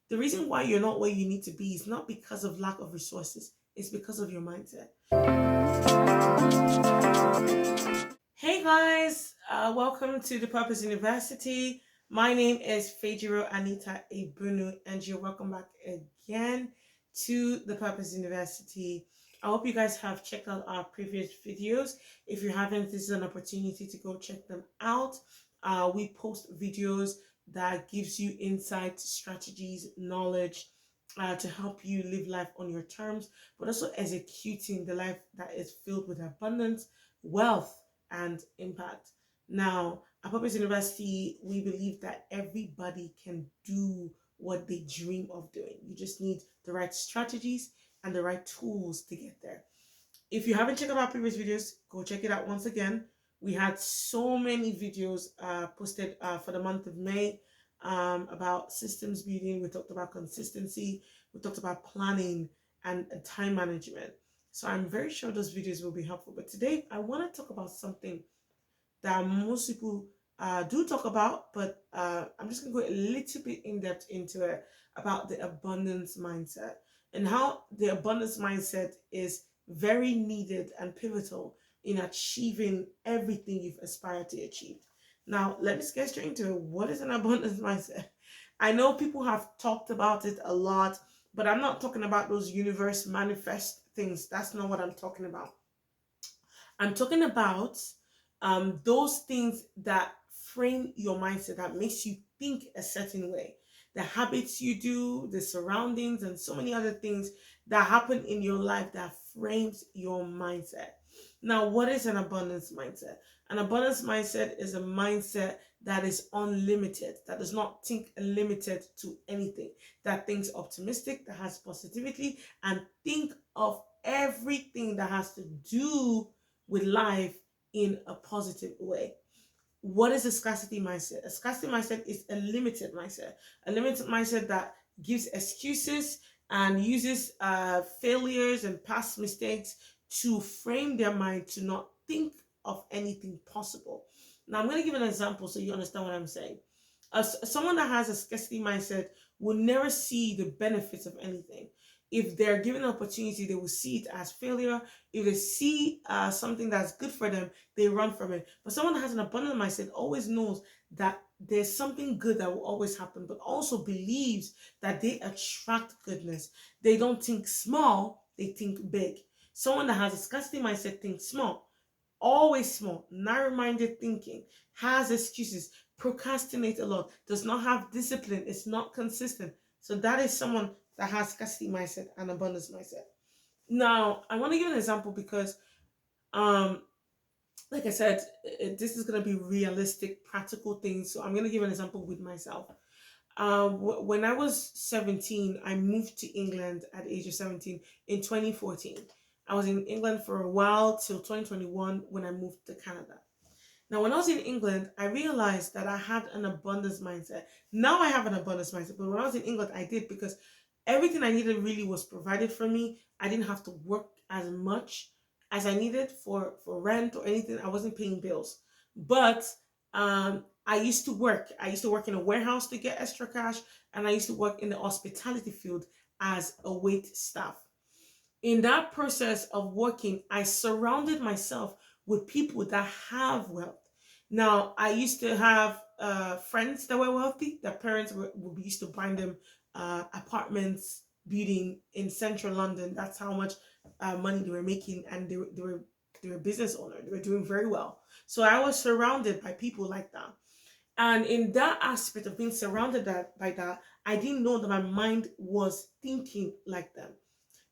The reason why you're not where you need to be is not because of lack of resources, it's because of your mindset. Hey guys, welcome to the Purpose University. My name is Fejiro Anita Ebunu, and you're welcome back again to the Purpose University. I hope you guys have checked out our previous videos. If you haven't, this is an opportunity to go check them out. We post videos that gives you insight, strategies, knowledge to help you live life on your terms, but also executing the life that is filled with abundance, wealth, and impact. Now, at Purpose University, we believe that everybody can do what they dream of doing. You just need the right strategies and the right tools to get there. If you haven't checked out our previous videos, go check it out once again. We had so many videos posted for the month of May about systems building. We talked about consistency. We talked about planning and time management. So I'm very sure those videos will be helpful. But today I want to talk about something that most people do talk about, but I'm just going to go a little bit in depth into it about the abundance mindset and how the abundance mindset is very needed and pivotal in achieving everything you've aspired to achieve. Now, let me get straight into it. What is an abundance mindset? I know people have talked about it a lot, but I'm not talking about those universe manifest things. That's not what I'm talking about. I'm talking about those things that frame your mindset, that makes you think a certain way. The habits you do, the surroundings, and so many other things that happen in your life that frames your mindset. Now, what is an abundance mindset? An abundance mindset is a mindset that is unlimited, that does not think limited to anything, that thinks optimistic, that has positivity, and think of everything that has to do with life in a positive way. What is a scarcity mindset? A scarcity mindset is a limited mindset, a limited mindset that gives excuses and uses failures and past mistakes to frame their mind to not think of anything possible. Now, I'm going to give an example so you understand what I'm saying. Someone that has a scarcity mindset will never see the benefits of anything. If they're given an opportunity, they will see it as failure. If they see something that's good for them, they run from it. But someone that has an abundant mindset always knows that there's something good that will always happen, but also believes that they attract goodness. They don't think small, they think big. Someone that has a scarcity mindset thinks small, always small, narrow-minded thinking, has excuses, procrastinate a lot, does not have discipline, is not consistent. So that is someone that has scarcity mindset and abundance mindset. Now, I want to give an example because, um, like I said, this is going to be realistic, practical things. So I'm going to give an example with myself. When I was 17, I moved to England at the age of 17 in 2014. I was in England for a while till 2021 when I moved to Canada. Now, when I was in England, I realized that I had an abundance mindset. Now I have an abundance mindset, but when I was in England, I did because everything I needed really was provided for me. I didn't have to work as much as I needed for rent or anything. I wasn't paying bills. But I used to work. I used to work in a warehouse to get extra cash, and I used to work in the hospitality field as a wait staff. In that process of working, I surrounded myself with people that have wealth. Now, I used to have friends that were wealthy. Their parents would be used to buying them apartments, building in central London. That's how much money they were making, and they were a business owner. They were doing very well. So I was surrounded by people like that. And in that aspect of being surrounded by that, I didn't know that my mind was thinking like them.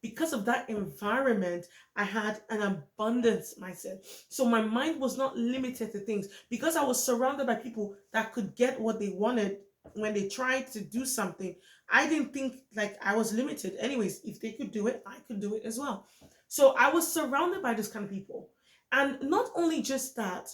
Because of that environment, I had an abundance mindset. So my mind was not limited to things. Because I was surrounded by people that could get what they wanted when they tried to do something, I didn't think like I was limited. Anyways, if they could do it, I could do it as well. So I was surrounded by those kind of people. And not only just that,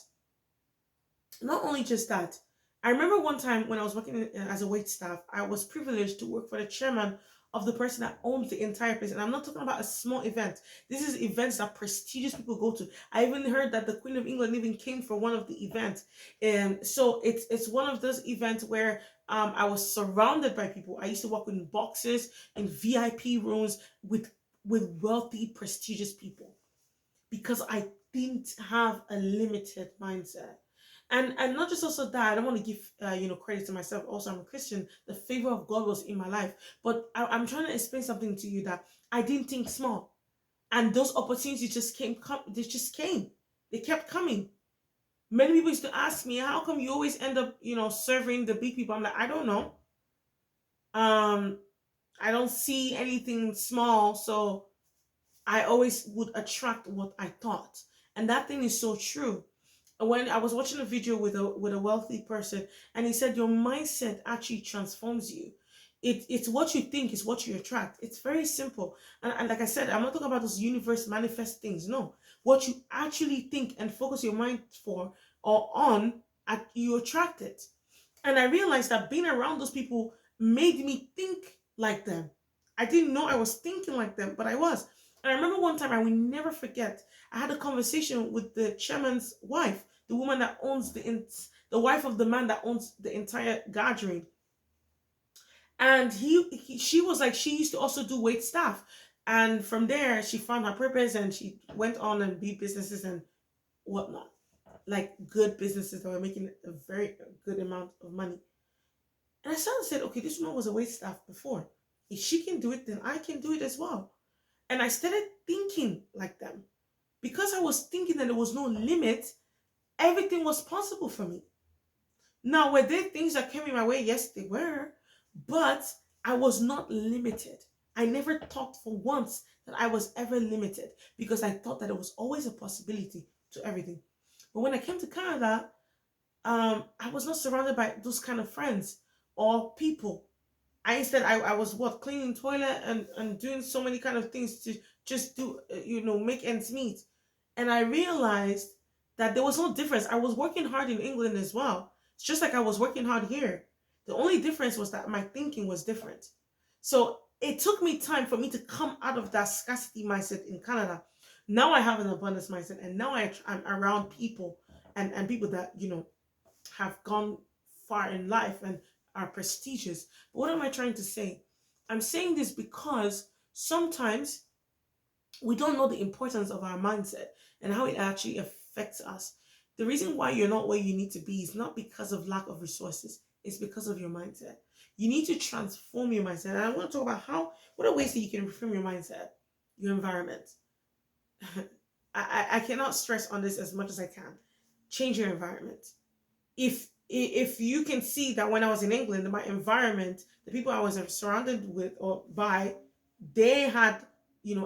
I remember one time when I was working as a wait staff, I was privileged to work for the chairman of the person that owns the entire place. And I'm not talking about a small event. This is events that prestigious people go to. I even heard that the Queen of England even came for one of the events. And so it's one of those events where I was surrounded by people. I used to walk in boxes in VIP rooms with wealthy, prestigious people because I didn't have a limited mindset. And not just also that, I don't want to give credit to myself. Also, I'm a Christian. The favor of God was in my life, but I'm trying to explain something to you that I didn't think small, and those opportunities just came. They just came. They kept coming. Many people used to ask me, "How come you always end up, serving the big people?" I'm like, I don't know. Um, I don't see anything small, so I always would attract what I thought. And that thing is so true. When I was watching a video with a wealthy person, and he said your mindset actually transforms you. It's what you think is what you attract. It's very simple. And like I said, I'm not talking about those universe manifest things. No. What you actually think and focus your mind for or on, you attract it. And I realized that being around those people made me think like them. I didn't know I was thinking like them, but I was. And I remember one time, I will never forget, I had a conversation with the chairman's wife, the woman that owns the wife of the man that owns the entire gathering. And she was like, she used to also do wait staff. And from there, she found her purpose and she went on and built businesses and whatnot, like good businesses that were making a very good amount of money. And I started to say, okay, this woman was a wait staff before. If she can do it, then I can do it as well. And I started thinking like them. Because I was thinking that there was no limit, everything was possible for me. Now, were there things that came in my way? Yes, they were. But I was not limited. I never thought for once that I was ever limited because I thought that there was always a possibility to everything. But when I came to Canada, I was not surrounded by those kind of friends or people. I was what, cleaning toilet and doing so many kind of things to just do make ends meet. And I realized that there was no difference. I was working hard in England as well. It's just like I was working hard here. The only difference was that my thinking was different. So it took me time for me to come out of that scarcity mindset in Canada. Now I have an abundance mindset, and now I'm around people and people that have gone far in life and are prestigious. But what am I trying to say? I'm saying this because sometimes we don't know the importance of our mindset and how it actually affects us. The reason why you're not where you need to be is not because of lack of resources, it's because of your mindset. You need to transform your mindset. And I want to talk about what are ways that you can reform your mindset, your environment. I cannot stress on this as much as I can. Change your environment. If you can see that when I was in England, my environment, the people I was surrounded with or by, they had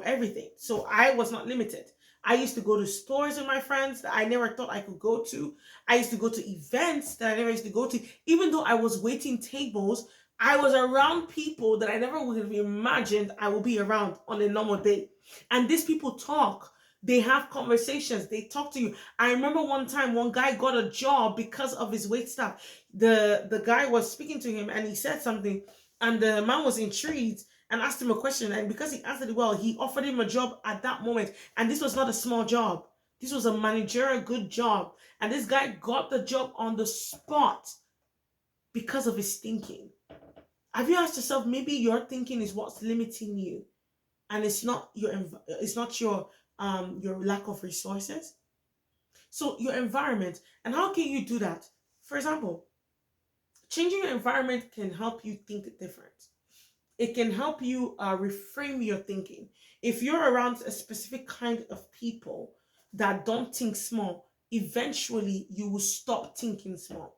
everything, so I was not limited. I used to go to stores with my friends that I never thought I could go to. I used to go to events that I never used to go to. Even though I was waiting tables, I was around people that I never would have imagined I would be around on a normal day. And these people talk, they have conversations, they talk to you. I remember one time one guy got a job because of his wait staff. The guy was speaking to him and he said something, and the man was intrigued and asked him a question. And because he answered it well, he offered him a job at that moment. And this was not a small job. This was a managerial good job. And this guy got the job on the spot because of his thinking. Have you asked yourself, maybe your thinking is what's limiting you, and it's not your lack of resources? So your environment, and how can you do that? For example, changing your environment can help you think different. It can help you reframe your thinking. If you're around a specific kind of people that don't think small, eventually you will stop thinking small.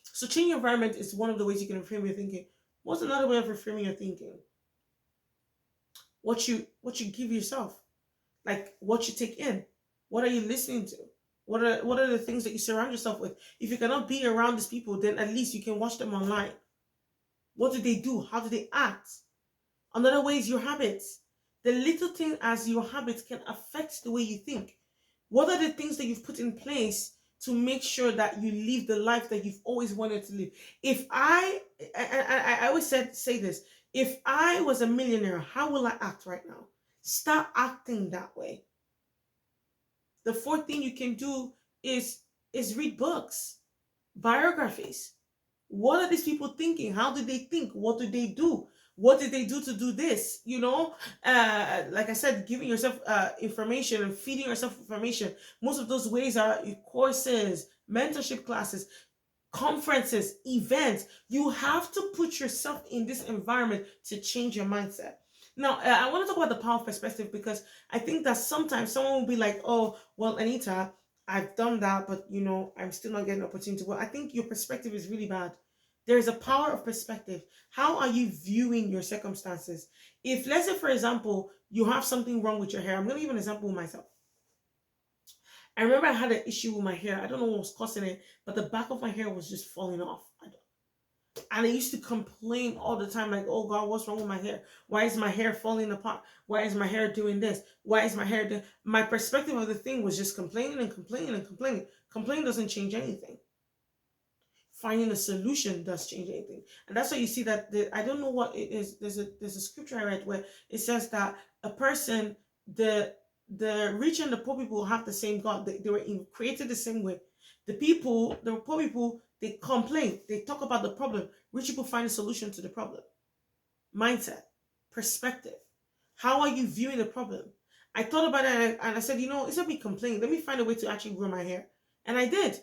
So changing your environment is one of the ways you can reframe your thinking. What's another way of reframing your thinking? What you give yourself, like what you take in. What are you listening to? What are the things that you surround yourself with? If you cannot be around these people, then at least you can watch them online. What do they do? How do they act? Another way is your habits. The little thing as your habits can affect the way you think. What are the things that you've put in place to make sure that you live the life that you've always wanted to live? If I always say this, if I was a millionaire, how will I act right now? Start acting that way. The fourth thing you can do is read books, biographies. What are these people thinking? How did they think? What did they do? What did they do to do this? Like I said, giving yourself information and feeding yourself information. Most of those ways are courses, mentorship classes, conferences, events. You have to put yourself in this environment to change your mindset. Now, I want to talk about the power of perspective, because I think that sometimes someone will be like, oh, well, Anita, I've done that, but I'm still not getting an opportunity. Well, I think your perspective is really bad. There is a power of perspective. How are you viewing your circumstances? If, let's say, for example, you have something wrong with your hair, I'm going to give an example with myself. I remember I had an issue with my hair. I don't know what was causing it, but the back of my hair was just falling off. And I used to complain all the time, like, oh God, what's wrong with my hair? Why is my hair falling apart? Why is my hair doing this? Why is my hair doing... My perspective of the thing was just complaining and complaining and complaining. Complaining doesn't change anything. Finding a solution does change anything. And that's why you see that I don't know what it is. There's a scripture I read where it says that a person, the rich and the poor people have the same God. They were created the same way. The poor people, they complain. They talk about the problem. Rich people find a solution to the problem. Mindset, perspective. How are you viewing the problem? I thought about it and I said, instead of me complaining, let me find a way to actually grow my hair. And I did.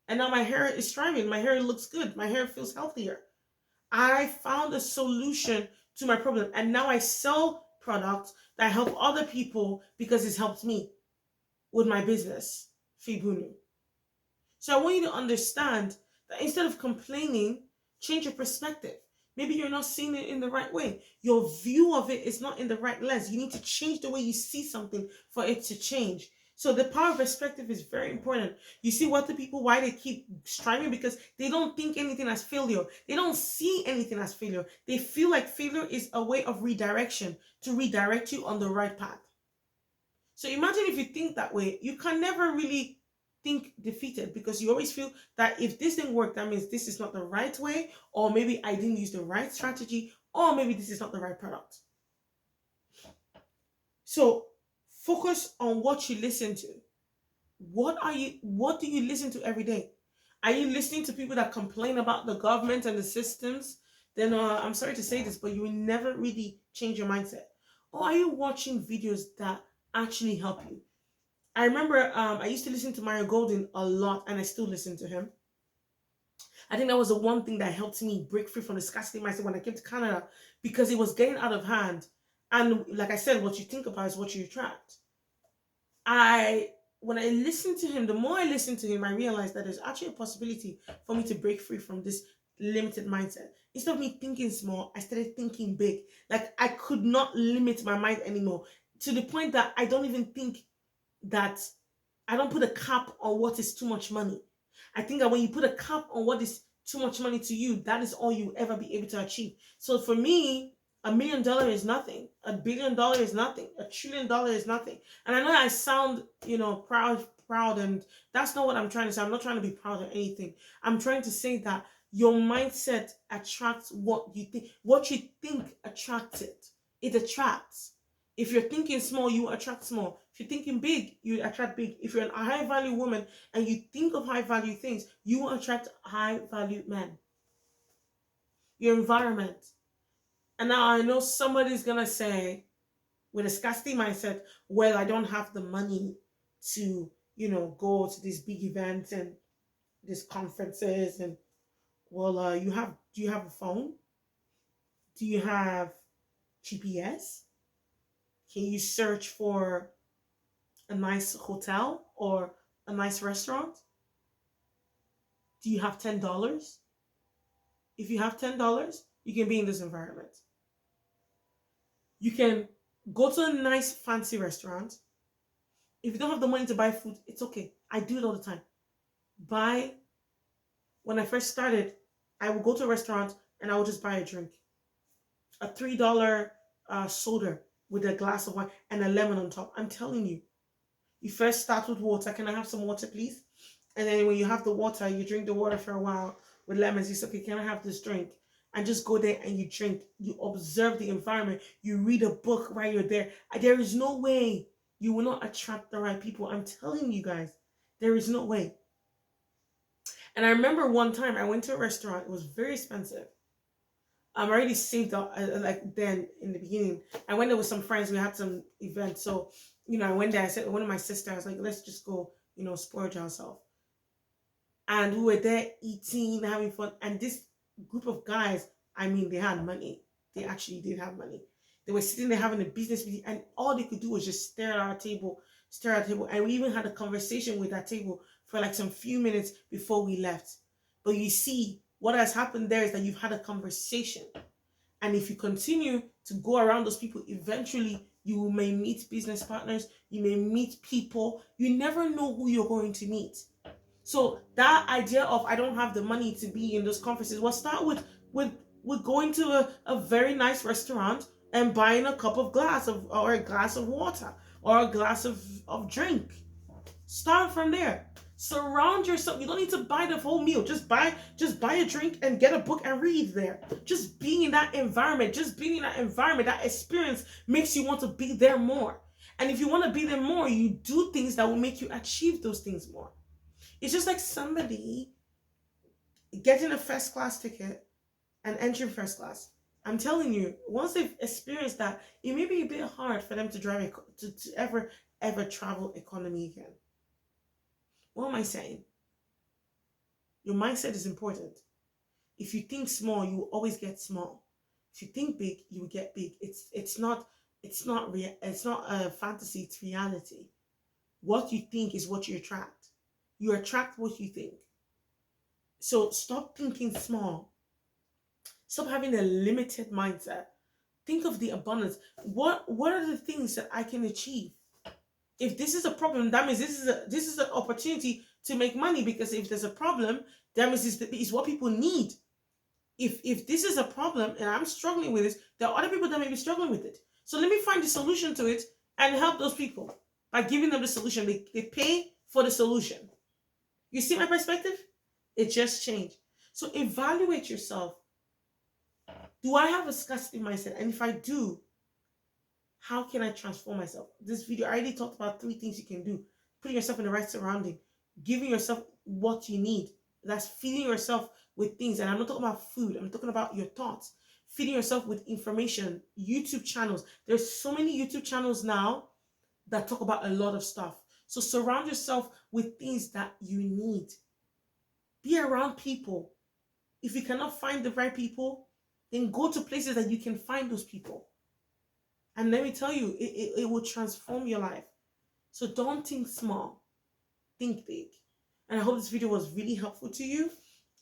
And now my hair is thriving. My hair looks good. My hair feels healthier. I found a solution to my problem. And now I sell products that help other people because it's helped me with my business, Fibunu. So I want you to understand that instead of complaining, change your perspective. Maybe you're not seeing it in the right way. Your view of it is not in the right lens. You need to change the way you see something for it to change. So the power of perspective is very important. You see what the people, why they keep striving? Because they don't think anything as failure. They don't see anything as failure. They feel like failure is a way of redirection to redirect you on the right path. So imagine if you think that way, you can never really think defeated, because you always feel that if this didn't work, that means this is not the right way, or maybe I didn't use the right strategy, or maybe this is not the right product. So focus on what you listen to. What do you listen to every day? Are you listening to people that complain about the government and the systems? Then I'm sorry to say this, but you will never really change your mindset. Or are you watching videos that actually help you? I remember I used to listen to Mario Golden a lot, and I still listen to him. I think that was the one thing that helped me break free from the scarcity mindset when I came to Canada, because it was getting out of hand. And like I said, what you think about is what you attract. When I listened to him, the more I listened to him, I realized that there's actually a possibility for me to break free from this limited mindset. Instead of me thinking small, I started thinking big. Like I could not limit my mind anymore, to the point that I don't even think that I don't put a cap on what is too much money. I think that when you put a cap on what is too much money to you, that is all you ever be able to achieve. So for me, $1 million is nothing. $1 billion is nothing. $1 trillion is nothing. And I know I sound, proud, and that's not what I'm trying to say. I'm not trying to be proud of anything. I'm trying to say that your mindset attracts what you think. What you think attracts it. It attracts. If you're thinking small, you attract small. If you're thinking big, you attract big. If you're a high value woman and you think of high value things, you will attract high value men. Your environment. And now I know somebody's going to say, with a scarcity mindset, well, I don't have the money to, go to these big events and these conferences. And, well, do you have a phone? Do you have GPS? Can you search for a nice hotel or a nice restaurant? Do you have $10? If you have $10, you can be in this environment. You can go to a nice fancy restaurant. If you don't have the money to buy food, it's okay. I do it all the time. When I first started, I would go to a restaurant and I would just buy a drink. A $3 soda with a glass of wine and a lemon on top. I'm telling you. You first start with water. Can I have some water, please? And then when you have the water, you drink the water for a while with lemons. You say, okay, can I have this drink? And just go there and you drink. You observe the environment. You read a book while you're there. There is no way you will not attract the right people. I'm telling you guys, there is no way. And I remember one time I went to a restaurant. It was very expensive. I'm already synced up like then in the beginning. I went there with some friends. We had some events. So, I went there. I said, one of my sisters, I was like, let's just go, splurge ourselves. And we were there eating, having fun. And this group of guys, I mean, they had money. They actually did have money. They were sitting there having a business meeting, and all they could do was just stare at our table. And we even had a conversation with that table for like some few minutes before we left. But you see, what has happened there is that you've had a conversation. And if you continue to go around those people, eventually you may meet business partners, you may meet people. You never know who you're going to meet. So that idea of I don't have the money to be in those conferences, well, start with going to a very nice restaurant and buying a cup of glass of or a glass of water or a glass of drink. Start from there. Surround yourself. You don't need to buy the whole meal. Just buy a drink and get a book and read there. Just being in that environment, that experience makes you want to be there more. And if you want to be there more, you do things that will make you achieve those things more. It's just like somebody getting a first class ticket and entering first class. I'm telling you, once they've experienced that, it may be a bit hard for them to drive to ever travel economy again. What am I saying? Your mindset is important. If you think small, you will always get small. If you think big, you will get big. It's not a fantasy, it's reality. What you think is what you attract. You attract what you think. So stop thinking small. Stop having a limited mindset. Think of the abundance. What are the things that I can achieve? If this is a problem, that means this is an opportunity to make money, because if there's a problem, that means it's what people need. If this is a problem and I'm struggling with this, there are other people that may be struggling with it. So let me find the solution to it and help those people by giving them the solution. They pay for the solution. You see my perspective? It just changed. So evaluate yourself. Do I have a scarcity mindset? And if I do, how can I transform myself? This video, I already talked about 3 things you can do. Putting yourself in the right surrounding, giving yourself what you need. That's feeding yourself with things. And I'm not talking about food. I'm talking about your thoughts. Feeding yourself with information, YouTube channels. There's so many YouTube channels now that talk about a lot of stuff. So surround yourself with things that you need. Be around people. If you cannot find the right people, then go to places that you can find those people. And let me tell you, it will transform your life. So don't think small, think big. And I hope this video was really helpful to you.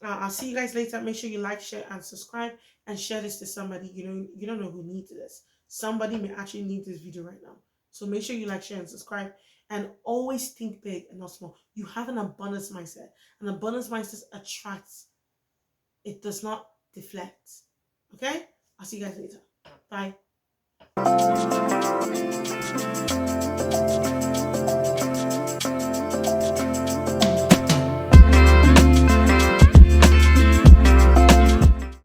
I'll see you guys later. Make sure you like, share, and subscribe, and share this to somebody you don't know who needs this. Somebody may actually need this video right now. So make sure you like, share, and subscribe. And always think big and not small. You have an abundance mindset. An abundance mindset attracts. It does not deflect. Okay? I'll see you guys later. Bye.